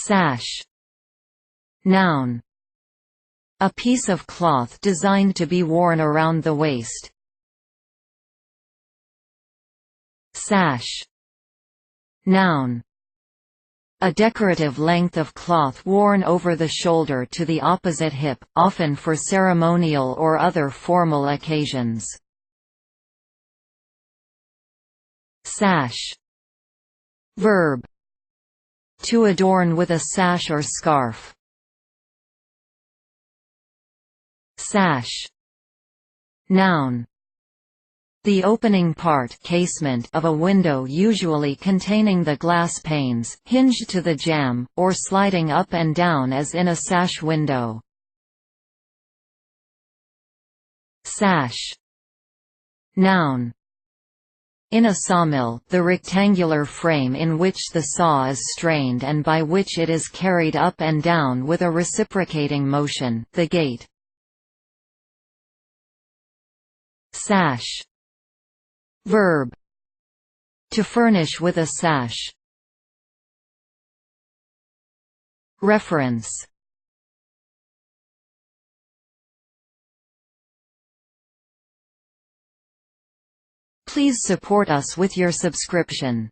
Sash. Noun. A piece of cloth designed to be worn around the waist. Sash. Noun. A decorative length of cloth worn over the shoulder to the opposite hip, often for ceremonial or other formal occasions. Sash. Verb. To adorn with a sash or scarf. Sash. Noun. The opening part casement of a window, usually containing the glass panes, hinged to the jamb, or sliding up and down as in a sash window. Sash. Noun. In a sawmill, the rectangular frame in which the saw is strained and by which it is carried up and down with a reciprocating motion, the gate. Sash. Verb. To furnish with a sash. Reference. Please support us with your subscription.